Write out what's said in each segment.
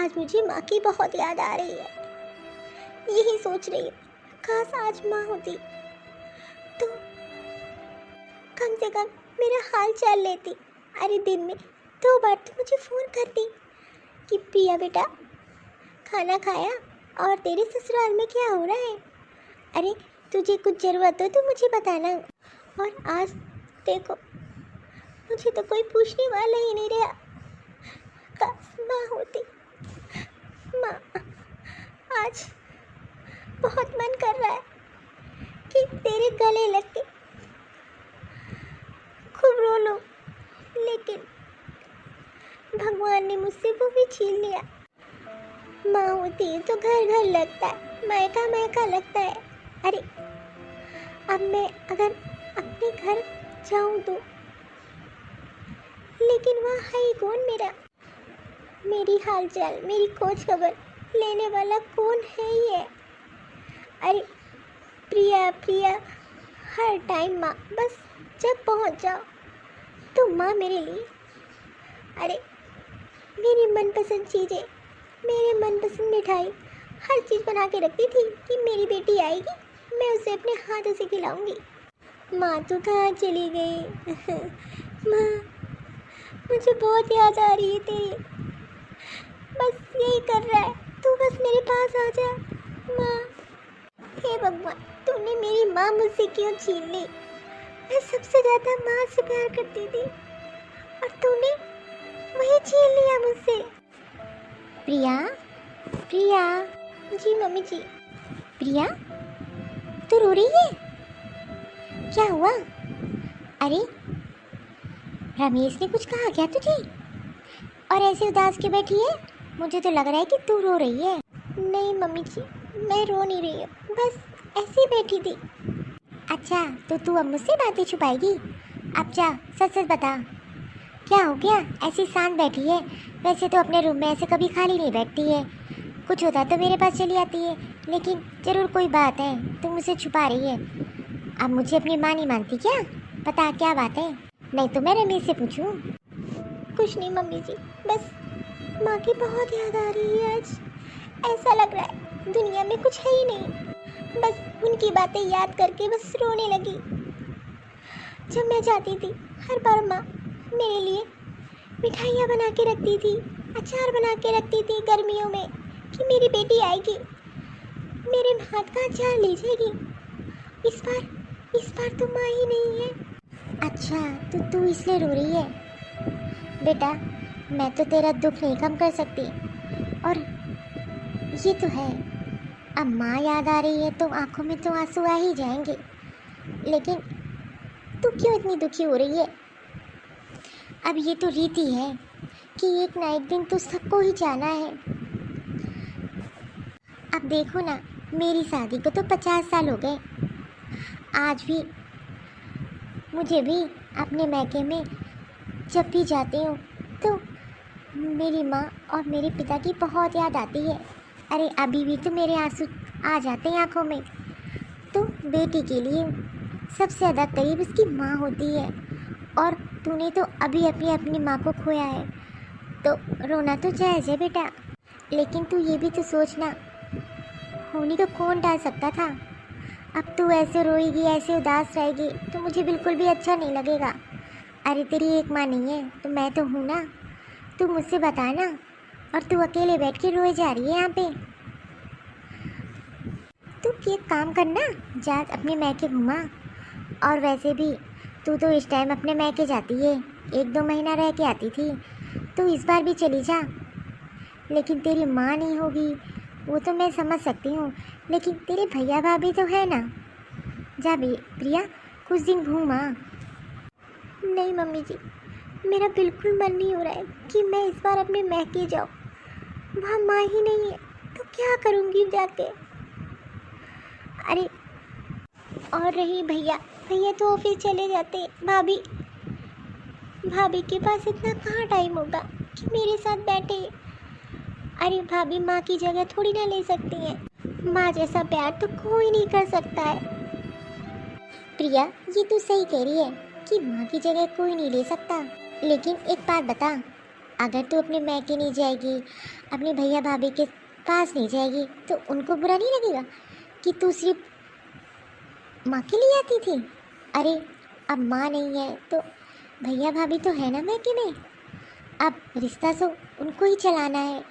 आज मुझे माँ की बहुत याद आ रही है। यही सोच रही हूँ, काश आज माँ होती तो कम से कम मेरा हाल चाल लेती। अरे दिन में 2 बार तो मुझे फ़ोन करती कि प्रिया बेटा खाना खाया और तेरे ससुराल में क्या हो रहा है। अरे तुझे कुछ ज़रूरत हो तो मुझे बताना। और आज देखो मुझे तो कोई पूछने वाला ही नहीं रहा। काश माँ होती। माँ, आज बहुत मन कर रहा है कि तेरे गले लग के खूब रो लो, लेकिन भगवान ने मुझसे वो भी छीन लिया। माँ होती है तो घर घर लगता है, मायका मायका लगता है। अरे अब मैं अगर अपने घर जाऊँ तो, लेकिन वहाँ है ही कौन मेरा? मेरी हालचाल, मेरी खोज खबर लेने वाला कौन है ये? अरे प्रिया प्रिया हर टाइम माँ, बस जब पहुँच जाओ तो माँ मेरे लिए। अरे मेरी मनपसंद चीज़ें, मेरे मनपसंद मिठाई, हर चीज़ बना के रखती थी कि मेरी बेटी आएगी, मैं उसे अपने हाथों से खिलाऊंगी। माँ तू कहाँ चली गई? माँ मुझे बहुत याद आ रही है तेरी। बस यही कर रहा है, तू बस मेरे पास आ जा। माँ, हे भगवान, तूने मेरी माँ मुझसे क्यों छीन ली? मैं सबसे ज़्यादा माँ से प्यार करती थी और तूने वही छीन लिया मुझसे। प्रिया, प्रिया। जी मम्मी जी। प्रिया, तू रो रही है? क्या हुआ? अरे रमेश ने कुछ कहा क्या तुझे? और ऐसे उदास के बैठी है? मुझे तो लग रहा है कि तू रो रही है। नहीं मम्मी जी, मैं रो नहीं रही हूँ, बस ऐसे ही बैठी थी। अच्छा, तो तू अब मुझसे बातें छुपाएगी? अब जा सच सच बता, क्या हो गया? ऐसी शांत बैठी है। वैसे तो अपने रूम में ऐसे कभी खाली नहीं बैठती है, कुछ होता तो मेरे पास चली आती है, लेकिन ज़रूर कोई बात है, तुम मुझसे छुपा रही है। अब मुझे अपनी माँ नहीं मानती क्या? बता क्या बात है, नहीं तो मैं रमेश से पूछूं। कुछ नहीं मम्मी जी, बस माँ की बहुत याद आ रही है आज। ऐसा लग रहा है दुनिया में कुछ है ही नहीं, बस उनकी बातें याद करके बस रोने लगी। जब मैं जाती थी हर बार माँ मेरे लिए मिठाइयाँ बना के रखती थी, अचार बना के रखती थी गर्मियों में कि मेरी बेटी आएगी, मेरे हाथ का अचार ले जाएगी। इस बार तो माँ ही नहीं है। अच्छा, तो तू इसलिए रो रही है? बेटा, मैं तो तेरा दुख नहीं कम कर सकती, और ये तो है, अब माँ याद आ रही है तो आंखों में तो आंसू आ ही जाएंगे, लेकिन तू क्यों इतनी दुखी हो रही है? अब ये तो रीति है कि एक ना एक दिन तो सबको ही जाना है। अब देखो ना, मेरी शादी को तो 50 साल हो गए, आज भी मुझे भी अपने मैके में जब भी जाती हूँ तो मेरी माँ और मेरे पिता की बहुत याद आती है। अरे अभी भी तो मेरे आंसू आ जाते हैं आँखों में। तो बेटी के लिए सबसे ज़्यादा करीब उसकी माँ होती है, और तूने तो अभी अपनी माँ को खोया है, तो रोना तो जायज़ है बेटा, लेकिन तू ये भी तो सोचना, होनी तो कौन डाल सकता था। अब तू ऐसे रोएगी, ऐसे उदास रहेगी तो मुझे बिल्कुल भी अच्छा नहीं लगेगा। अरे तेरी एक माँ नहीं है तो मैं तो हूँ ना, तू मुझसे बता ना, और तू अकेले बैठ के रोए जा रही है यहाँ पे। तू एक काम करना, जा अपने मैके घुमा, और वैसे भी तू तो इस टाइम अपने मैके जाती है, 1-2 महीना रह के आती थी, तू इस बार भी चली जा। लेकिन तेरी माँ नहीं होगी वो तो मैं समझ सकती हूँ, लेकिन तेरे भैया भाभी तो है ना, जा भी प्रिया कुछ दिन घूमा। नहीं मम्मी जी, मेरा बिल्कुल मन नहीं हो रहा है कि मैं इस बार अपने मैके जाऊँ, वहाँ माँ ही नहीं है तो क्या करूँगी जाके। अरे और रही भैया, भैया तो ऑफिस चले जाते, भाभी के पास इतना कहाँ टाइम होगा कि मेरे साथ बैठे। अरे भाभी माँ की जगह थोड़ी ना ले सकती हैं, माँ जैसा प्यार तो कोई नहीं कर सकता है। प्रिया, ये तू सही कह रही है कि माँ की जगह कोई नहीं ले सकता, लेकिन एक बात बता, अगर तू अपने मैके नहीं जाएगी, अपने भैया भाभी के पास नहीं जाएगी, तो उनको बुरा नहीं लगेगा कि तू सिर्फ माँ के लिए आती थी? अरे अब माँ नहीं है तो भैया भाभी तो है ना मैके में। अब रिश्ता तो उनको ही चलाना है,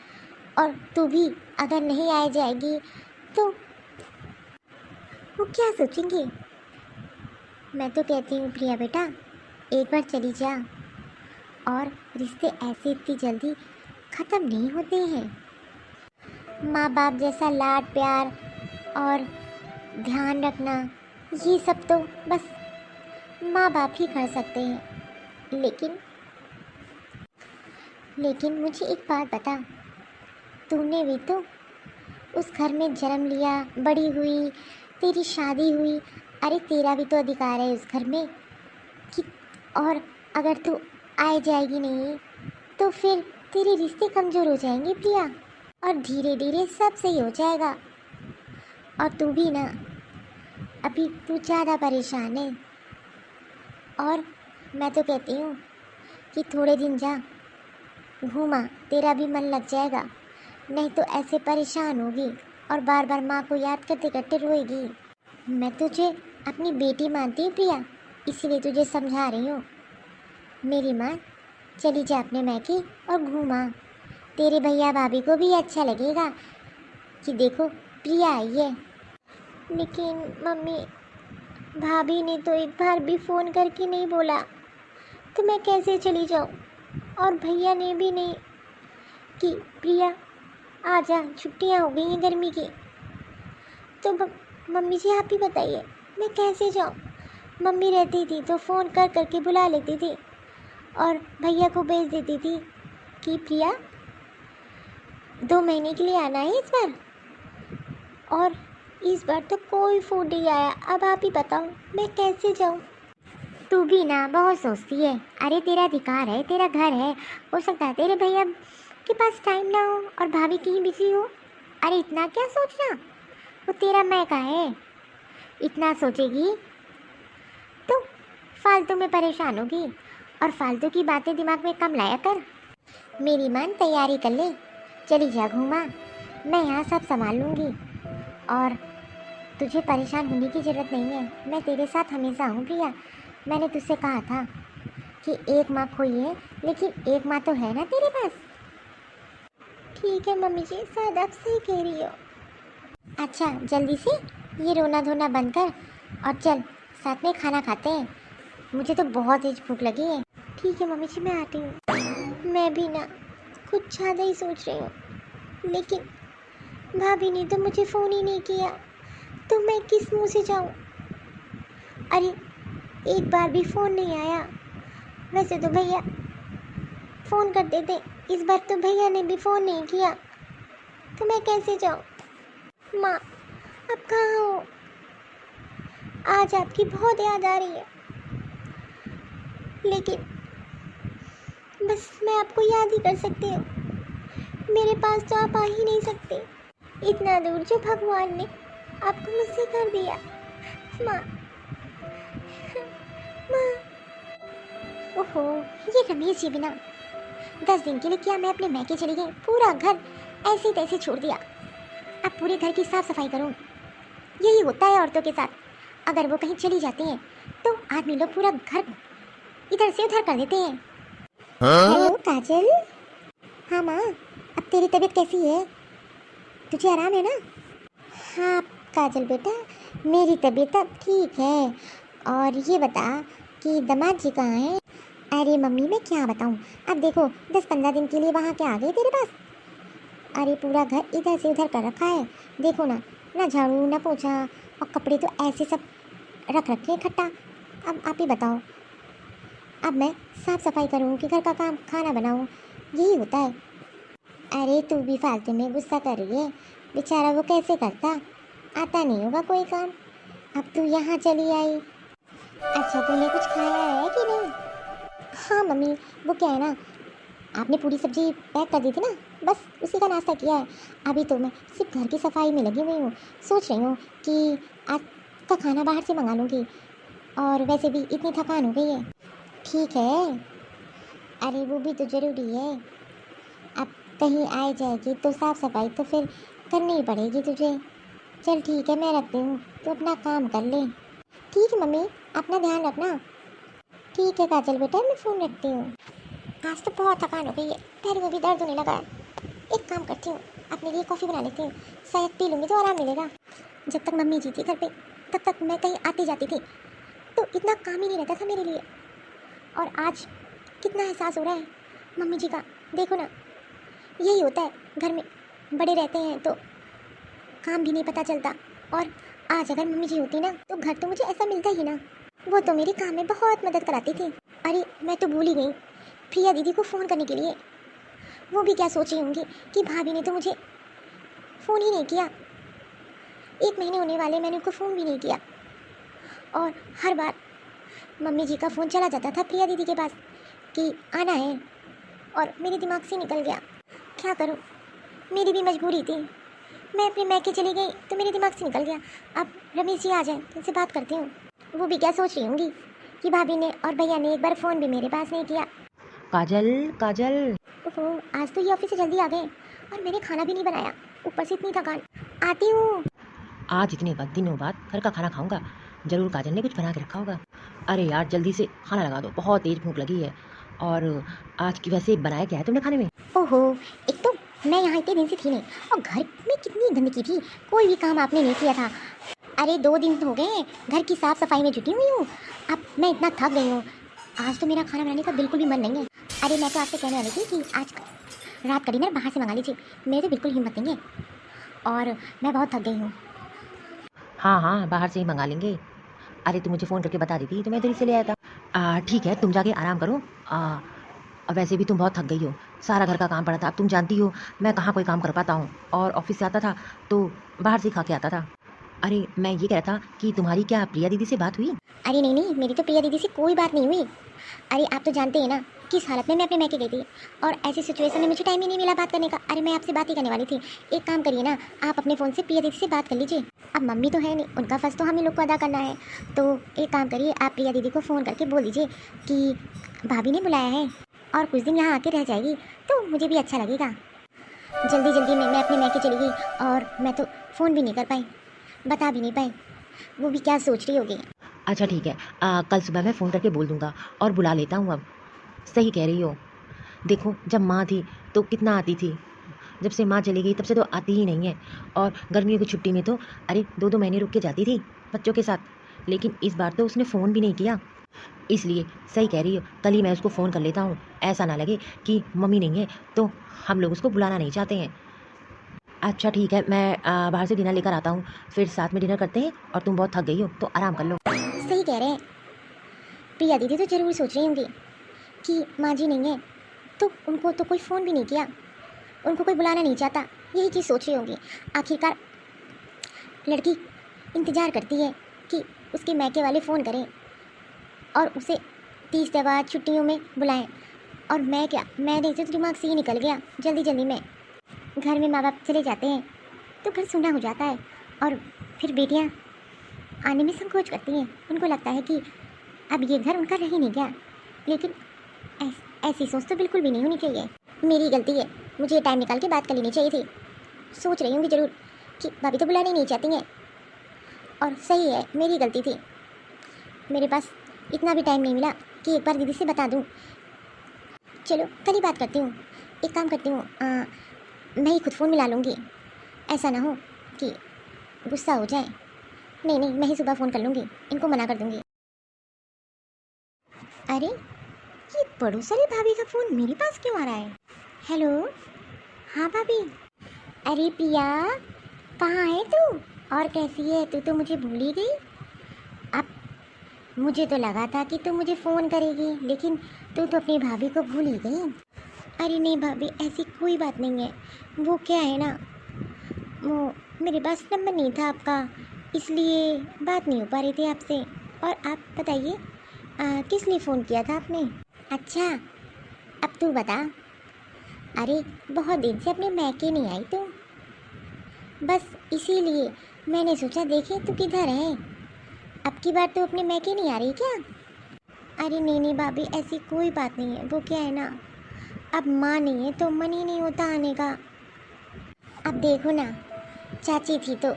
और तू भी अगर नहीं आ जाएगी तो वो क्या सोचेंगे? मैं तो कहती हूँ प्रिया बेटा, एक बार चली जा। और रिश्ते ऐसे इतनी जल्दी ख़त्म नहीं होते हैं। माँ बाप जैसा लाड प्यार और ध्यान रखना, ये सब तो बस माँ बाप ही कर सकते हैं। लेकिन मुझे एक बात बता, तूने भी तो उस घर में जन्म लिया, बड़ी हुई, तेरी शादी हुई। अरे तेरा भी तो अधिकार है उस घर में कि, और अगर तू आ जाएगी नहीं तो फिर तेरे रिश्ते कमज़ोर हो जाएंगे प्रिया, और धीरे धीरे सब सही हो जाएगा। और तू भी ना, अभी तू ज़्यादा परेशान है, और मैं तो कहती हूँ कि थोड़े दिन जा, घूमा, तेरा भी मन लग जाएगा। नहीं तो ऐसे परेशान होगी और बार बार माँ को याद करते करते रोएगी। मैं तुझे अपनी बेटी मानती हूँ प्रिया, इसीलिए तुझे समझा रही हूँ। मेरी माँ, चली जा अपने मैके और घूमा, तेरे भैया भाभी को भी अच्छा लगेगा कि देखो प्रिया आई है। लेकिन मम्मी, भाभी ने तो एक बार भी फ़ोन करके नहीं बोला, तो मैं कैसे चली जाऊँ? और भैया ने भी नहीं कि प्रिया आ जा, छुट्टियाँ हो गई हैं गर्मी की। तो मम्मी जी आप ही बताइए, मैं कैसे जाऊँ? मम्मी रहती थी तो फ़ोन कर करके बुला लेती थी और भैया को भेज देती थी कि प्रिया 2 महीने के लिए आना है इस बार। और इस बार तो कोई फ़ोन नहीं आया। अब आप ही बताओ मैं कैसे जाऊँ? तू भी ना बहुत सोचती है। अरे तेरा अधिकार है, तेरा घर है, हो सकता है तेरे भैया के पास टाइम ना हो और भाभी कहीं बिजी हो। अरे इतना क्या सोचना, वो तेरा मैका है। इतना सोचेगी तो फालतू में परेशान होगी, और फालतू की बातें दिमाग में कम लाया कर। मेरी मान, तैयारी कर ले, चली जा घूमा, मैं यहाँ सब संभाल लूँगी, और तुझे परेशान होने की ज़रूरत नहीं है। मैं तेरे साथ हमेशा हूँ प्रिया। मैंने तुझसे कहा था कि एक माँ खोई है, लेकिन एक माँ तो है ना तेरे पास। ठीक है मम्मी जी, शायद आप सही कह रही हो। अच्छा जल्दी से ये रोना धोना बंद कर और चल साथ में खाना खाते हैं। मुझे तो बहुत तेज भूख लगी है। ठीक है मम्मी जी, मैं आती हूँ। मैं भी ना कुछ ज़्यादा ही सोच रही हूँ, लेकिन भाभी ने तो मुझे फ़ोन ही नहीं किया, तो मैं किस मुँह से जाऊँ? अरे एक बार भी फ़ोन नहीं आया। वैसे तो भैया फ़ोन करते थे, इस बार तो भैया ने भी फ़ोन नहीं किया, तो मैं कैसे जाऊँ? माँ आप कहाँ हो? आज आपकी बहुत याद आ रही है, लेकिन बस मैं आपको याद ही कर सकती हूँ। मेरे पास तो आप आ ही नहीं सकते, इतना दूर जो भगवान ने आपको मुझसे कर दिया। माँ, माँ। ओहो, ये रमेश जी बिना 10 दिन के लिए क्या मैं अपने मैके चली गई? पूरा घर ऐसे तैसे छोड़ दिया। अब पूरे घर की साफ सफाई करूँ? यही होता है औरतों के साथ। अगर वो कहीं चली जाती हैं तो आदमी लोग पूरा घर इधर से उधर कर देते हैं। हेलो काजल। हाँ माँ, अब तेरी तबीयत कैसी है? तुझे आराम है ना? हाँ काजल बेटा, मेरी तबीयत अब ठीक है। और ये बता कि दामाद जी कहाँ हैं? अरे मम्मी मैं क्या बताऊँ, अब देखो 10-15 दिन के लिए वहाँ क्या आ गए तेरे पास? अरे पूरा घर इधर से उधर कर रखा है, देखो ना, ना झाड़ू ना पोछा, और कपड़े तो ऐसे सब रख रखे इकट्ठा। अब आप ही बताओ, अब मैं साफ़ सफाई करूँ कि घर का काम खाना बनाऊँ? यही होता है। अरे तू भी फालतू में गुस्सा कर रही है, बेचारा वो कैसे करता, आता नहीं होगा कोई काम। अब तू यहाँ चली आई। अच्छा तूने कुछ खाया है कि नहीं? हाँ मम्मी, वो क्या है ना, आपने पूरी सब्जी पैक कर दी थी ना, बस उसी का नाश्ता किया है। अभी तो मैं सिर्फ घर की सफाई में लगी हुई हूँ। सोच रही हूँ कि आज का खाना बाहर से मंगा लूँगी, और वैसे भी इतनी थकान हो गई है। ठीक है, अरे वो भी तो ज़रूरी है। अब कहीं आए जाएगी तो साफ़ सफाई तो फिर करनी ही पड़ेगी तुझे। चल ठीक है, मैं रखती हूँ, तो अपना काम कर ले। ठीक है मम्मी, अपना ध्यान रखना। ठीक है काजल बेटा, मैं फ़ोन रखती हूँ। आज तो बहुत थकान हो गई है, पैर में भी दर्द होने लगा है। एक काम करती हूँ, अपने लिए कॉफ़ी बना लेती हूँ, शायद पी लूँगी तो आराम मिलेगा। जब तक मम्मी जी थी घर पे, तब तक मैं कहीं आती जाती थी तो इतना काम ही नहीं रहता था मेरे लिए। और आज कितना एहसास हो रहा है मम्मी जी का। देखो ना, यही होता है, घर में बड़े रहते हैं तो काम भी नहीं पता चलता। और आज अगर मम्मी जी होती ना तो घर तो मुझे ऐसा मिलता ही ना। वो तो मेरे काम में बहुत मदद कराती थी। अरे मैं तो भूल ही गई प्रिया दीदी को फ़ोन करने के लिए। वो भी क्या सोच रही होंगी कि भाभी ने तो मुझे फ़ोन ही नहीं किया। 1 महीने होने वाले, मैंने उनको फ़ोन भी नहीं किया। और हर बार मम्मी जी का फ़ोन चला जाता था प्रिया दीदी के पास कि आना है, और मेरे दिमाग से निकल गया। क्या करूं, मेरी भी मजबूरी थी। मैं अपने मैके चली गई तो मेरे दिमाग से निकल गया। अब रमेश जी आ जाए तो उनसे बात करती हूँ। वो भी क्या सोच रही होंगी कि भाभी ने और भैया ने एक बार फ़ोन भी मेरे पास नहीं किया। काजल काजल। ओहो, आज तो ये ऑफिस से जल्दी आ गए और मैंने खाना भी नहीं बनाया, ऊपर से इतनी थकान। आती हूँ। आज इतने दिनों बाद घर का खाना खाऊंगा, जरूर काजल ने कुछ बना के रखा होगा। अरे यार जल्दी से खाना लगा दो, बहुत तेज भूख लगी है। और आज की वैसे बनाया क्या है तुमने खाने में? ओहो, एक तो मैं यहाँ इतने दिन से थी नहीं, और घर में कितनी गंदगी थी, कोई भी काम आपने नहीं किया था। अरे 2 दिन तो हो गए घर की साफ़ सफाई में जुटी हुई हूँ। अब मैं इतना थक गई हूँ, आज तो मेरा खाना बनाने का बिल्कुल भी मन नहीं है। अरे मैं तो आपसे कहने वाली थी कि आज रात का डिनर बाहर से मंगा लीजिए, मेरे तो बिल्कुल हिम्मत नहीं है और मैं बहुत थक गई हूँ। हाँ हाँ, बाहर से ही मंगा लेंगे। अरे तुम मुझे फ़ोन करके बता देती तो मैं इधर ही से ले आया था। ठीक है, तुम जाके आराम करो। वैसे भी तुम बहुत थक गई हो, सारा घर का काम पड़ा था। अब तुम जानती हो मैं कहाँ कोई काम कर पाता हूँ, और ऑफिस से आता था तो बाहर से खा के आता था। अरे मैं ये कह रहा था कि तुम्हारी क्या प्रिया दीदी से बात हुई? अरे नहीं नहीं, मेरी तो प्रिया दीदी से कोई बात नहीं हुई। अरे आप तो जानते हैं ना किस हालत में मैं अपने मैके गई थी, और ऐसी सिचुएशन में मुझे टाइम ही नहीं मिला बात करने का। अरे मैं आपसे बात ही करने वाली थी। एक काम करिए ना, आप अपने फ़ोन से प्रिया दीदी से बात कर लीजिए। अब मम्मी तो है नहीं, उनका फ़र्ज़ तो हम ही लोग को अदा करना है। तो एक काम करिए, आप प्रिया दीदी को फ़ोन करके बोल दीजिए कि भाभी ने बुलाया है और कुछ दिन यहाँ आके रह जाएगी तो मुझे भी अच्छा लगेगा। जल्दी जल्दी में मैं अपने मैके चली गई और मैं तो फ़ोन भी नहीं कर पाई, बता भी नहीं पाई वो भी क्या सोच रही होगी। अच्छा ठीक है, कल सुबह मैं फ़ोन करके बोल दूंगा और बुला लेता हूँ अब। सही कह रही हो। देखो जब माँ थी तो कितना आती थी, जब से माँ चली गई तब से तो आती ही नहीं है। और गर्मियों की छुट्टी में तो अरे 2-2 महीने रुक के जाती थी बच्चों के साथ। लेकिन इस बार तो उसने फ़ोन भी नहीं किया। इसलिए सही कह रही हो, कल ही मैं उसको फ़ोन कर लेता हूँ। ऐसा ना लगे कि मम्मी नहीं है तो हम लोग उसको बुलाना नहीं चाहते हैं। अच्छा ठीक है, मैं बाहर से डिनर लेकर आता हूँ, फिर साथ में डिनर करते हैं। और तुम बहुत थक गई हो तो आराम कर लो। सही कह रहे हैं, प्रिया दीदी तो ज़रूर सोच रही होंगी कि माँ जी नहीं है तो उनको तो कोई फ़ोन भी नहीं किया, उनको कोई बुलाना नहीं चाहता, यही चीज़ सोच रही होंगी। आखिरकार लड़की इंतज़ार करती है कि उसके मायके वाले फ़ोन करें और उसे 30 त्यौहार छुट्टियों में बुलाएं। और मैं क्या, मैंने तो दिमाग से ही निकल गया। जल्दी जल्दी में घर में माँ बाप चले जाते हैं तो घर सूना हो जाता है, और फिर बेटियाँ आने में संकोच करती हैं। उनको लगता है कि अब ये घर उनका रह ही नहीं गया। लेकिन ऐसी सोच तो बिल्कुल भी नहीं होनी चाहिए। मेरी गलती है, मुझे टाइम निकाल के बात कर लेनी चाहिए थी। सोच रही होंगी ज़रूर कि भाभी तो बुलाने ही नहीं चाहती हैं, और सही है, मेरी गलती थी। मेरे पास इतना भी टाइम नहीं मिला कि एक बार दीदी से बता दूं। चलो कल ही बात करती हूँ। एक काम करती हूँ, मैं ही खुद फ़ोन मिला लूँगी, ऐसा ना हो कि गुस्सा हो जाए। नहीं नहीं, मैं ही सुबह फ़ोन कर लूँगी, इनको मना कर दूँगी। अरे ये पड़ोस वाली भाभी का फ़ोन मेरे पास क्यों आ रहा है? हेलो, हाँ भाभी। अरे प्रिया, कहाँ है तू और कैसी है? तू तो मुझे भूल ही गई। अब मुझे तो लगा था कि तू मुझे फ़ोन करेगी, लेकिन तू तो अपनी भाभी को भूल ही गई। अरे नहीं भाभी, ऐसी कोई बात नहीं है। वो क्या है ना, वो मेरे पास नंबर नहीं था आपका, इसलिए बात नहीं हो पा रही थी आपसे। और आप बताइए, किस लिए फ़ोन किया था आपने? अच्छा, अब तू बता। अरे बहुत दिन से अपने मैके नहीं आई तू, बस इसीलिए मैंने सोचा देखे तू किधर है। अब की बार तू अपने मैके नहीं आ रही क्या? अरे नहीं नहीं भाभी, ऐसी कोई बात नहीं है। वो क्या है ना, अब माँ नहीं है तो मन ही नहीं होता आने का। अब देखो ना, चाची थी तो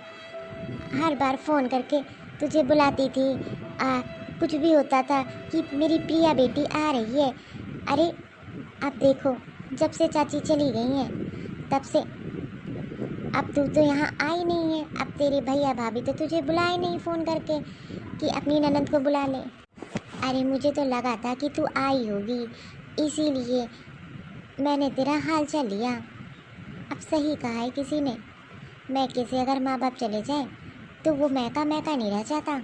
हर बार फ़ोन करके तुझे बुलाती थी। कुछ भी होता था कि मेरी प्रिया बेटी आ रही है। अरे अब देखो, जब से चाची चली गई हैं तब से अब तू तो यहाँ आई नहीं है। अब तेरे भैया भाभी तो तुझे बुलाए नहीं फ़ोन करके कि अपनी ननद को बुला ले। अरे मुझे तो लगा था कि तू आई होगी, इसीलिए मैंने तेरा हाल चाल लिया। अब सही कहा है किसी ने, मैके से अगर माँ बाप चले जाए तो वो मैका मैका नहीं रह जाता।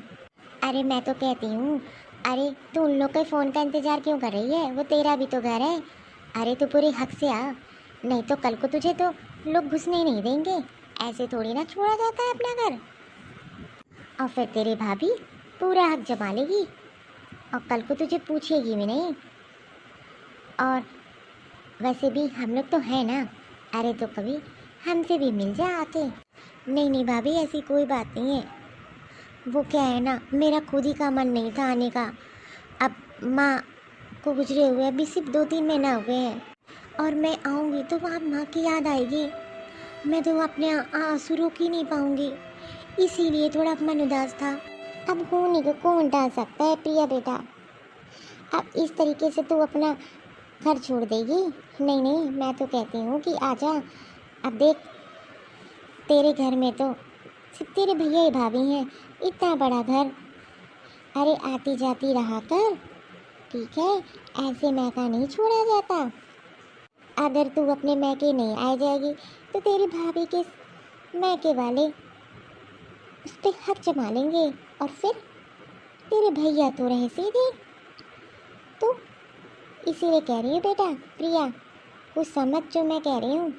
अरे मैं तो कहती हूँ, अरे तू उन लोग के फ़ोन का इंतज़ार क्यों कर रही है? वो तेरा भी तो घर है। अरे तू पूरे हक से आ, नहीं तो कल को तुझे तो लोग घुसने ही नहीं देंगे। ऐसे थोड़ी ना छोड़ा जाता है अपना घर। और फिर तेरी भाभी पूरा हक जमा लेगी और कल को तुझे पूछेगी भी नहीं। और वैसे भी हम लोग तो हैं ना, अरे तो कभी हमसे भी मिल जा आके। नहीं नहीं भाभी, ऐसी कोई बात नहीं है। वो क्या है ना, मेरा खुद ही का मन नहीं था आने का। अब माँ को गुजरे हुए अभी सिर्फ 2-3 महीना हो गए हैं, और मैं आऊँगी तो वहाँ माँ की याद आएगी। मैं तो अपने आंसू रोक ही नहीं पाऊँगी, इसीलिए थोड़ा मन उदास था। अब होने को कौन डाल सकता है प्रिया बेटा? अब इस तरीके से तू अपना घर छोड़ देगी? नहीं नहीं, मैं तो कहती हूँ कि आजा। अब देख, तेरे घर में तो सिर्फ तेरे भैया ही भाभी हैं, इतना बड़ा घर। अरे आती जाती रहा कर, ठीक है? ऐसे मैका नहीं छोड़ा जाता। अगर तू अपने मैके नहीं आ जाएगी तो तेरी भाभी के मैके वाले उस पर हक जमा लेंगे, और फिर तेरे भैया तो रहे सीधे। तो इसीलिए कह रही हूँ बेटा प्रिया, कुछ समझ जो मैं कह रही हूँ।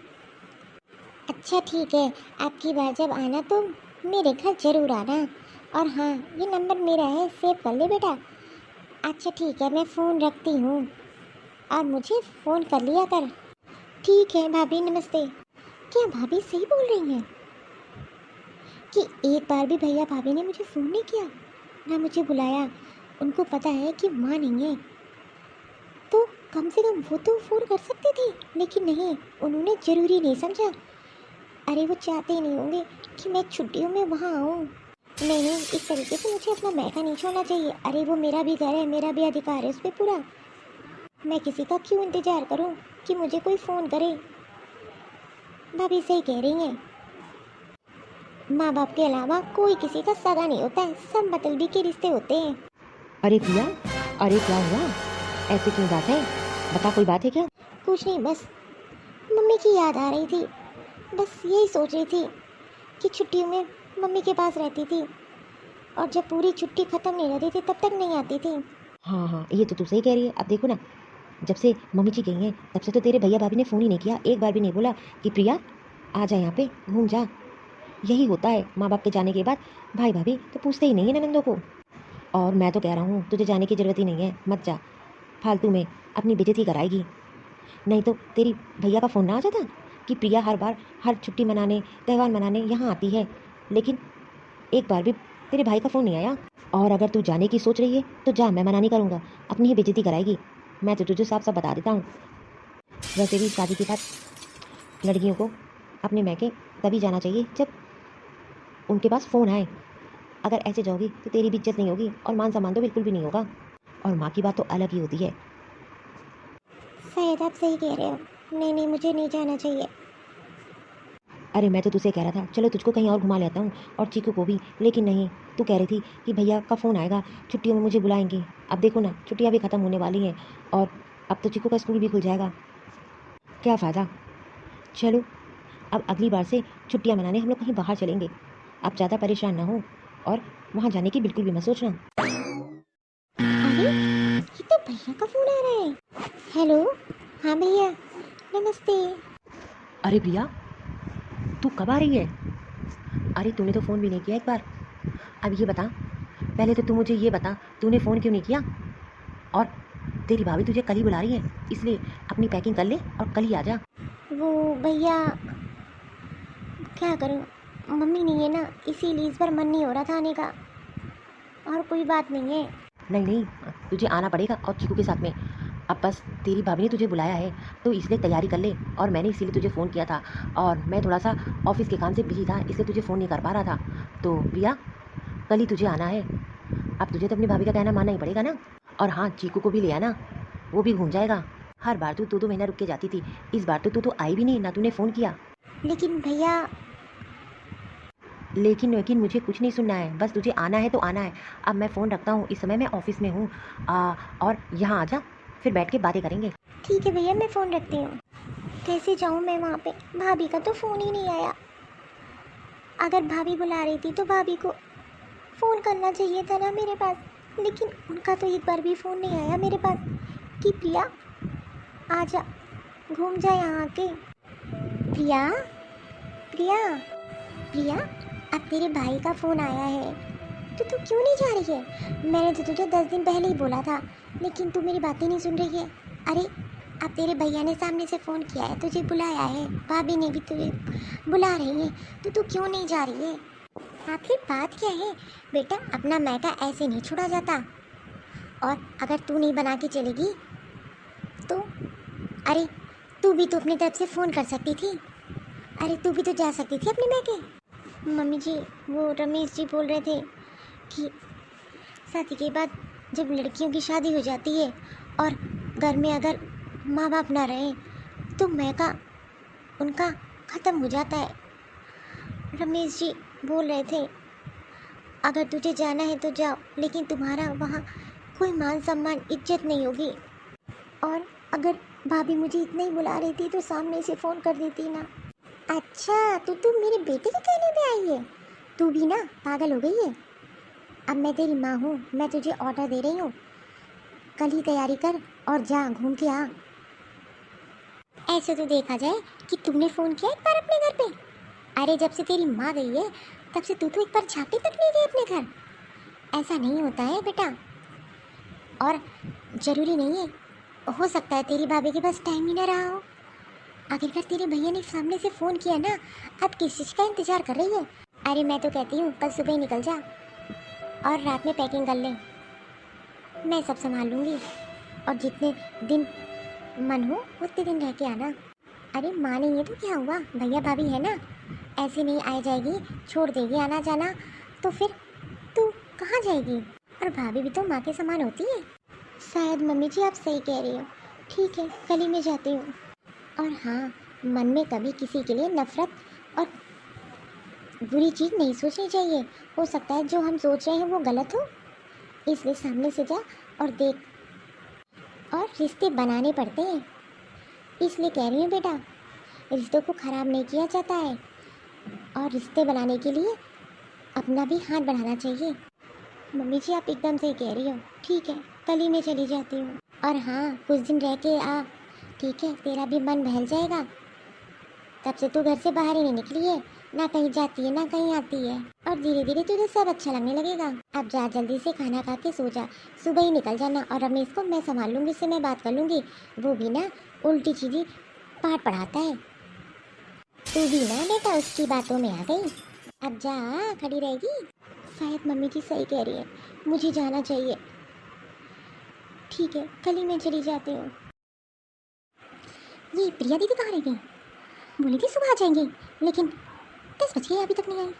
अच्छा ठीक है, आपकी बार जब आना तो मेरे घर ज़रूर आना। और हाँ, ये नंबर मेरा है, सेव कर ले बेटा। अच्छा ठीक है, मैं फ़ोन रखती हूँ और मुझे फ़ोन कर लिया कर। ठीक है भाभी, नमस्ते। क्या भाभी सही बोल रही हैं कि एक बार भी भैया भाभी ने मुझे फ़ोन नहीं किया, ना मुझे बुलाया? उनको पता है कि माँ नहीं है, तो कम से कम वो तो फ़ोन कर सकती थी, लेकिन नहीं, उन्होंने ज़रूरी नहीं समझा। अरे वो चाहते ही नहीं होंगे कि मैं छुट्टियों में वहाँ आऊँ। नहीं नहीं, इस तरीके से मुझे अपना मैका नहीं छोड़ना चाहिए। अरे वो मेरा भी घर है, मेरा भी अधिकार है उस पर पूरा। मैं किसी का क्यों इंतज़ार करूँ कि मुझे कोई फ़ोन करे? भाभी सही कह रही हैं, माँ बाप के अलावा कोई किसी का सगा नहीं होता है, सब मतलबी के रिश्ते होते हैं। अरे प्रिया, अरे क्या हुआ? ऐसे क्यों बात है? बता, कोई बात है क्या? कुछ नहीं, बस मम्मी की याद आ रही थी। बस यही सोच रही थी कि छुट्टियों में मम्मी के पास रहती थी, और जब पूरी छुट्टी ख़त्म नहीं रहती थी तब तक नहीं आती थी। हाँ हाँ, ये तो तू सही कह रही है। अब देखो ना, जब से मम्मी जी गई हैं तब से तो तेरे भैया भाभी ने फ़ोन ही नहीं किया, एक बार भी नहीं बोला कि प्रिया आ जा, यहाँ पे घूम जा। यही होता है, माँ बाप के जाने के बाद भाई भाभी तो पूछते ही नहीं है ननंदों को। और मैं तो कह रहा हूँ, तुझे जाने की ज़रूरत ही नहीं है, मत जा, फालतू में अपनी बेइज्जती कराएगी। नहीं तो तेरी भैया का फ़ोन ना आ जाता कि प्रिया हर बार हर छुट्टी मनाने, त्यौहार मनाने यहाँ आती है, लेकिन एक बार भी तेरे भाई का फ़ोन नहीं आया। और अगर तू जाने की सोच रही है तो जा, मैं मना नहीं करूँगा, अपनी ही बेइज्जती कराएगी। मैं तो तुझे साफ साफ बता देता हूँ। वैसे भी शादी के बाद लड़कियों को अपने मैके तभी जाना चाहिए जब उनके पास फ़ोन आए। अगर ऐसे जाओगी तो तेरी भी इज्जत नहीं होगी और मान सम्मान तो बिल्कुल भी नहीं होगा। और माँ की बात तो अलग ही होती है। शायद आप सही कह रहे हो। नहीं नहीं, मुझे नहीं जाना चाहिए। अरे मैं तो तुझसे कह रहा था चलो तुझको कहीं और घुमा लेता हूँ, और चीकू को भी, लेकिन नहीं, तू कह रही थी कि भैया का फ़ोन आएगा, छुट्टियों में मुझे बुलाएंगे। अब देखो ना, छुट्टियाँ भी ख़त्म होने वाली हैं और अब तो चीकू का स्कूल भी खुल जाएगा, क्या फ़ायदा। चलो, अब अगली बार से छुट्टियाँ मनाने हम लोग कहीं बाहर चलेंगे। आप ज़्यादा परेशान ना हो और वहाँ जाने की बिल्कुल भी मत सोचना। अरे ये तो भैया का फ़ोन आ रहा है। हेलो, हाँ भैया, नमस्ते। अरे प्रिया, तू कब आ रही है? अरे तूने तो फ़ोन भी नहीं किया एक बार। अब ये बता, पहले तो तू मुझे ये बता, तूने फ़ोन क्यों नहीं किया? और तेरी भाभी तुझे कल ही बुला रही है, इसलिए अपनी पैकिंग कर ले और कल ही आ जा। वो भैया, क्या करूँ, मम्मी नहीं है ना, इसीलिए इस बार मन नहीं हो रहा था आने का, और कोई बात नहीं है। नहीं नहीं, तुझे आना पड़ेगा और चीकू के साथ में। अब बस तेरी भाभी ने तुझे बुलाया है तो इसलिए तैयारी कर ले, और मैंने इसीलिए तुझे फ़ोन किया था, और मैं थोड़ा सा ऑफिस के काम से बिजी था इसलिए तुझे फ़ोन नहीं कर पा रहा था। तो प्रिया, कल ही तुझे आना है। अब तुझे तो अपनी भाभी का कहना मानना ही पड़ेगा ना। और हाँ, चीकू को भी ले आना, वो भी घूम जाएगा। हर बार तू 2-2 महीना रुक के जाती थी, इस बार तो तू तो आई भी नहीं, ना तूने फ़ोन किया। लेकिन भैया, लेकिन मुझे कुछ नहीं सुनना है, बस तुझे आना है तो आना है। अब मैं फ़ोन रखता हूँ, इस समय मैं ऑफिस में हूँ। और यहाँ आ जा, फिर बैठ के बातें करेंगे। ठीक है भैया, मैं फ़ोन रखती हूँ। कैसे जाऊँ मैं वहाँ पे? भाभी का तो फ़ोन ही नहीं आया। अगर भाभी बुला रही थी तो भाभी को फ़ोन करना चाहिए था ना मेरे पास, लेकिन उनका तो एक बार भी फ़ोन नहीं आया मेरे पास कि प्रिया आ जा, घूम जा यहाँ आके। प्रिया, प्रिया, प्रिया, अब तेरे भाई का फ़ोन आया है तो तू क्यों नहीं जा रही है? मैंने तो तुझे 10 दिन पहले ही बोला था, लेकिन तू मेरी बातें नहीं सुन रही है। अरे, अब तेरे भैया ने सामने से फ़ोन किया है, तुझे बुलाया है, भाभी ने भी तुझे बुला रही है, तो तू क्यों नहीं जा रही है? आखिर बात क्या है? बेटा, अपना मैका ऐसे नहीं छोड़ा जाता। और अगर तू नहीं बना के चलेगी तो अरे, तू भी तो अपनी तरफ से फ़ोन कर सकती थी। अरे, तू भी तो जा सकती थी अपने मैके। मम्मी जी, वो रमेश जी बोल रहे थे कि शादी के बाद जब लड़कियों की शादी हो जाती है और घर में अगर माँ बाप ना रहे तो मैका उनका ख़त्म हो जाता है। रमेश जी बोल रहे थे अगर तुझे जाना है तो जाओ, लेकिन तुम्हारा वहाँ कोई मान सम्मान इज्जत नहीं होगी। और अगर भाभी मुझे इतना ही बुला रही थी तो सामने से फ़ोन कर देती ना। अच्छा, तू मेरे बेटे के कहने पे आई है? तू भी ना पागल हो गई है। अब मैं तेरी माँ हूँ, मैं तुझे ऑर्डर दे रही हूँ, कल ही तैयारी कर और जा घूम के आ। ऐसे तो देखा जाए कि तुमने फ़ोन किया एक बार अपने घर पे? अरे, जब से तेरी माँ गई है तब से तू तो एक बार झाँकने तक नहीं गई अपने घर। ऐसा नहीं होता है बेटा, और ज़रूरी नहीं है, हो सकता है तेरी भाभी के पास टाइम ही ना रहा हो। आखिरकार तेरे भैया ने सामने से फ़ोन किया ना, अब किस चीज़ का इंतज़ार कर रही है? अरे, मैं तो कहती हूँ कल सुबह ही निकल जा और रात में पैकिंग कर ले, मैं सब संभाल लूँगी, और जितने दिन मन हो उतने दिन रह के आना। अरे, माँ नहीं है तो क्या हुआ, भैया भाभी है ना, ऐसे नहीं आ जाएगी, छोड़ देगी आना जाना, तो फिर तू कहाँ जाएगी? और भाभी भी तो माँ के समान होती है। शायद मम्मी जी आप सही कह रही हो। ठीक है, कल ही मैं जाती हूँ। और हाँ, मन में कभी किसी के लिए नफरत और बुरी चीज़ नहीं सोचनी चाहिए। हो सकता है जो हम सोच रहे हैं वो गलत हो, इसलिए सामने से जा और देख। और रिश्ते बनाने पड़ते हैं, इसलिए कह रही हूँ बेटा, रिश्तों को ख़राब नहीं किया जाता है, और रिश्ते बनाने के लिए अपना भी हाथ बढ़ाना चाहिए। मम्मी जी आप एकदम सही कह रही हो। ठीक है, कल ही मैं चली जाती हूँ। और हाँ, कुछ दिन रह के आ, ठीक है, तेरा भी मन बहल जाएगा। तब से तू घर से बाहर ही नहीं निकली है, ना कहीं जाती है ना कहीं आती है, और धीरे धीरे तुझे सब अच्छा लगने लगेगा। अब जा, जल्दी से खाना खा के सो जा, सुबह ही निकल जाना, और रमेश को मैं संभाल लूँगी, उससे मैं बात कर लूँगी, वो भी ना उल्टी चीज़ी पाठ पढ़ाता है। तू भी ना बेटा उसकी बातों में आ गई, अब जा, खड़ी रहेगी। शायद मम्मी जी सही कह रही है, मुझे जाना चाहिए। ठीक है, कल ही मैं चली जाती हूँ। ये प्रिया दीदी कहाँ रह गई? बोली थी सुबह आ जाएंगी, लेकिन 10 बज गए अभी तक नहीं आई।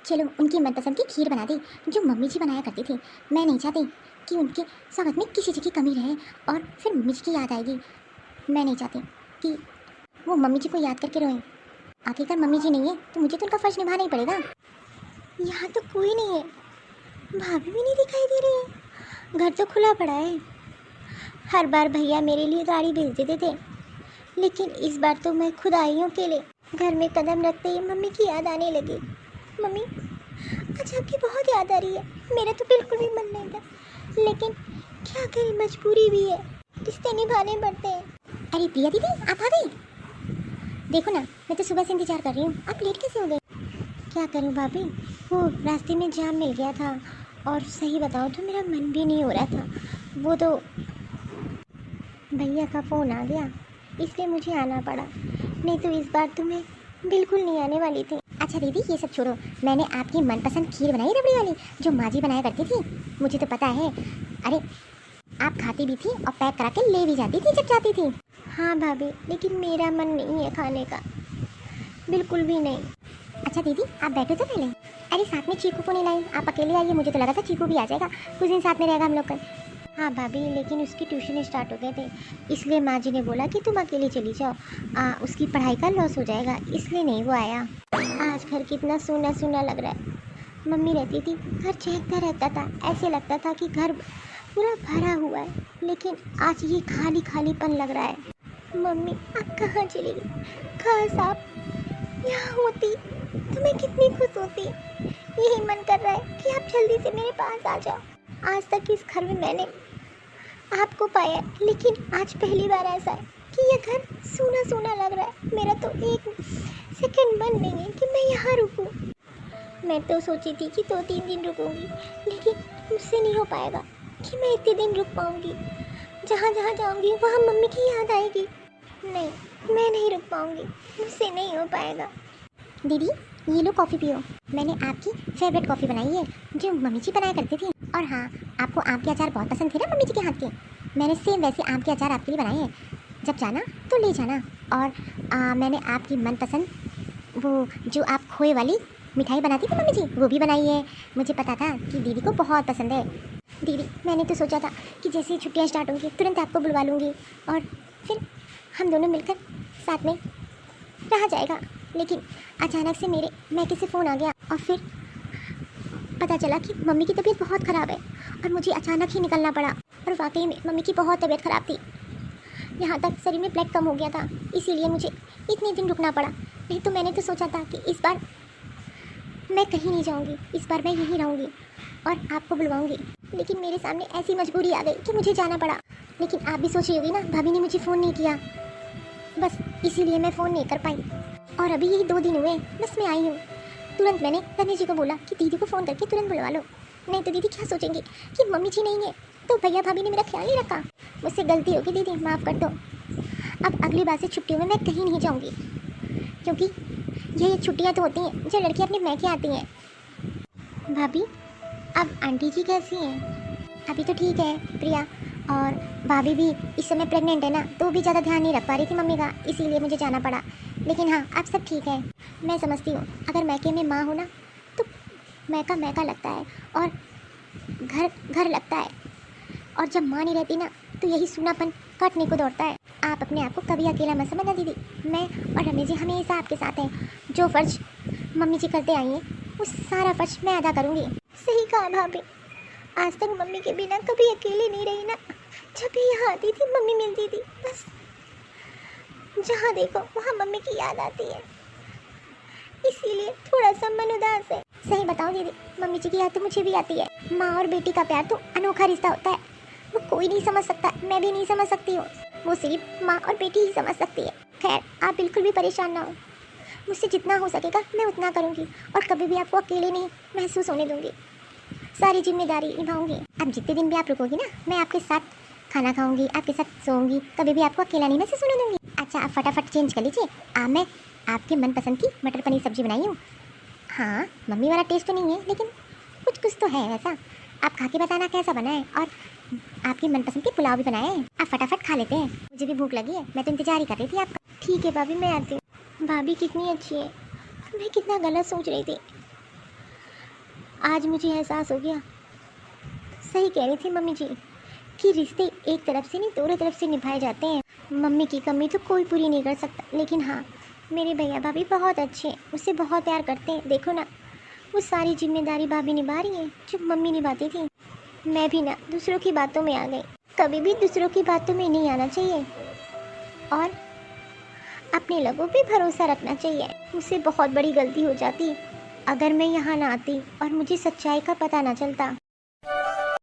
चलो, उनकी मनपसंद की खीर बना दी जो मम्मी जी बनाया करती थी। मैं नहीं चाहती कि उनके स्वागत में किसी चीज़ की कमी रहे और फिर मम्मी जी की याद आएगी। मैं नहीं चाहती कि वो मम्मी जी को याद करके रोएं। आखिरकार मम्मी जी नहीं है तो मुझे तो उनका फ़र्ज निभाना ही पड़ेगा। यहाँ तो कोई नहीं है, भाभी भी नहीं दिखाई दे रही है, घर तो खुला पड़ा है। हर बार भैया मेरे लिए गाड़ी भेज देते थे, लेकिन इस बार तो मैं खुद आई हूँ अकेले। घर में कदम रखते ही मम्मी की याद आने लगी। मम्मी, आज आपकी बहुत याद आ रही है। मेरा तो बिल्कुल भी मन नहीं था, लेकिन क्या करें, मजबूरी भी है, रिश्ते निभाने पड़ते हैं। अरे प्रिया दीदी, आप आ गई? देखो ना, मैं तो सुबह से इंतजार कर रही हूँ, आप लेट कैसे हो गए? क्या करूँ भाभी, वो रास्ते में जाम मिल गया था, और सही बताऊँ तो मेरा मन भी नहीं हो रहा था। वो तो भैया का फ़ोन आ गया, इसलिए मुझे आना पड़ा, नहीं तो इस बार तो मैं बिल्कुल नहीं आने वाली थी। अच्छा दीदी, ये सब छोड़ो, मैंने आपकी मनपसंद खीर बनाई रबड़ी वाली जो माँ जी बनाया करती थी, मुझे तो पता है। अरे आप खाती भी थी और पैक करा के ले भी जाती थी जब जाती थी। हाँ भाभी, लेकिन मेरा मन नहीं है खाने का, बिल्कुल भी नहीं। अच्छा दीदी आप बैठो तो पहले। अरे साथ में चीकू को नहीं लाई, आप अकेले आइए, मुझे तो लगा था चीकू भी आ जाएगा, कुछ दिन साथ में रहेगा हम लोग का। हाँ भाभी, लेकिन उसकी ट्यूशन स्टार्ट हो गए थे, इसलिए माँ जी ने बोला कि तुम अकेली चली जाओ, उसकी पढ़ाई का लॉस हो जाएगा, इसलिए नहीं वो आया। आज घर कितना सूना सूना लग रहा है। मम्मी रहती थी, घर चहकता रहता था, ऐसे लगता था कि घर पूरा भरा हुआ है, लेकिन आज ये खाली खालीपन लग रहा है। मम्मी आप कहाँ चली गई? काश आप यहाँ होती तो मैं कितनी खुश होती। यही मन कर रहा है कि आप जल्दी से मेरे पास आ जाओ। आज तक इस घर में मैंने आपको पाया, लेकिन आज पहली बार ऐसा है कि ये घर सूना सूना लग रहा है। मेरा तो एक सेकंड मन नहीं है कि मैं यहाँ रुकूं। मैं तो सोची थी कि 2-3 दिन रुकूंगी, लेकिन मुझसे नहीं हो पाएगा कि मैं इतने दिन रुक पाऊंगी। जहाँ जहाँ जाऊंगी वहाँ मम्मी की याद आएगी। नहीं, मैं नहीं रुक पाऊंगी, मुझसे नहीं हो पाएगा। दीदी ये लो कॉफ़ी पियो, मैंने आपकी फेवरेट कॉफ़ी बनाई है जो मम्मी जी बनाया करती थी। और हाँ, आपको आम के अचार बहुत पसंद थे ना मम्मी जी के हाथ के, मैंने सेम वैसे आम के अचार आपके लिए बनाए हैं, जब जाना तो ले जाना। और मैंने आपकी मनपसंद वो जो आप खोए वाली मिठाई बनाती थी मम्मी जी, वो भी बनाई है। मुझे पता था कि दीदी को बहुत पसंद है। दीदी मैंने तो सोचा था कि जैसे ही छुट्टियाँ स्टार्ट होंगी तुरंत आपको बुलवा लूँगी और फिर हम दोनों मिलकर साथ में रहा जाएगा, लेकिन अचानक से मेरे मैके से फ़ोन आ गया और फिर पता चला कि मम्मी की तबीयत बहुत ख़राब है और मुझे अचानक ही निकलना पड़ा। और वाकई में मम्मी की बहुत तबीयत ख़राब थी, यहाँ तक शरीर में ब्लड कम हो गया था, इसीलिए मुझे इतने दिन रुकना पड़ा। नहीं तो मैंने तो सोचा था कि इस बार मैं कहीं नहीं जाऊँगी, इस बार मैं यहीं रहूँगी और आपको बुलवाऊँगी, लेकिन मेरे सामने ऐसी मजबूरी आ गई कि मुझे जाना पड़ा। लेकिन आप भी सोच रही होगी ना, भाभी ने मुझे फ़ोन नहीं किया, बस इसीलिए मैं फ़ोन नहीं कर पाई। और अभी यही 2 दिन हुए बस मैं आई हूँ, तुरंत मैंने रमेश जी को बोला कि दीदी को फ़ोन करके तुरंत बुलवा लो, नहीं तो दीदी क्या सोचेंगे कि मम्मी जी नहीं है, तो भैया भाभी ने मेरा ख्याल नहीं रखा। मुझसे गलती होगी दीदी, माफ़ कर दो। अब अगली बार से छुट्टियों में मैं कहीं नहीं जाऊँगी, क्योंकि ये छुट्टियाँ तो होती हैं जो लड़की अपने मैके आती हैं। भाभी अब आंटी जी कैसी हैं? अभी तो ठीक है प्रिया, और भाभी भी इस समय प्रेग्नेंट है ना, तो भी ज़्यादा ध्यान नहीं रख पा रही थी मम्मी का, इसीलिए मुझे जाना पड़ा। लेकिन हाँ अब सब ठीक है। मैं समझती हूँ अगर मैके में माँ हो ना तो मैका मैका लगता है और घर घर लगता है, और जब माँ नहीं रहती ना तो यही सूनापन काटने को दौड़ता है। आप अपने आप को कभी अकेला मत समझना दीदी, मैं और रमेश जी हमेशा आपके साथ हैं। जो फ़र्ज मम्मी जी करते आई हैं वो सारा फ़र्ज मैं अदा करूँगी। सही कहा भाभी, आज तक मम्मी के बिना कभी अकेले नहीं रही ना, जब भी यहाँ आती थी मम्मी मिलती थी, बस जहाँ देखो वहाँ मम्मी की याद आती है, इसीलिए थोड़ा सा मन उदास है। सही बताओ दीदी, मम्मी जी की याद तो मुझे भी आती है। माँ और बेटी का प्यार तो अनोखा रिश्ता होता है, वो कोई नहीं समझ सकता, मैं भी नहीं समझ सकती हूँ, वो सिर्फ माँ और बेटी ही समझ सकती है। खैर आप बिल्कुल भी परेशान ना हो, मुझसे जितना हो सकेगा मैं उतना करूँगी और कभी भी आपको अकेले नहीं महसूस होने दूँगी, सारी जिम्मेदारी निभाऊंगी। अब जितने दिन भी आप रुकोगी ना मैं आपके साथ खाना खाऊंगी, आपके साथ सोऊंगी, कभी भी आपको अकेला नहीं महसूस होने दूँगी। अच्छा आप फटाफट चेंज कर लीजिए, मैं आपके मनपसंद की मटर पनीर सब्जी बनाई हूँ। हाँ मम्मी वाला टेस्ट तो नहीं है, लेकिन कुछ कुछ तो है वैसा। आप खा के बताना कैसा बना है, और आपकी मनपसंद के पुलाव भी बनाए हैं। आप फटाफट खा लेते हैं, मुझे भी भूख लगी है, मैं तो इंतजार ही कर रही थी आपका। ठीक है भाभी मैं आती हूँ। भाभी कितनी अच्छी है, मैं कितना गलत सोच रही थी, आज मुझे एहसास हो गया। सही कह रही थी मम्मी जी कि रिश्ते एक तरफ से नहीं दोनों तरफ से निभाए जाते हैं। मम्मी की कमी तो कोई पूरी नहीं कर सकता, लेकिन हाँ मेरे भैया भाभी बहुत अच्छे हैं, मुझसे बहुत प्यार करते हैं। देखो ना वो सारी जिम्मेदारी भाभी निभा रही है जो मम्मी निभाती थी। मैं भी ना दूसरों की बातों में आ गई, कभी भी दूसरों की बातों में नहीं आना चाहिए और अपने लोगों पे भरोसा रखना चाहिए। मुझसे बहुत बड़ी गलती हो जाती अगर मैं यहाँ ना आती और मुझे सच्चाई का पता ना चलता।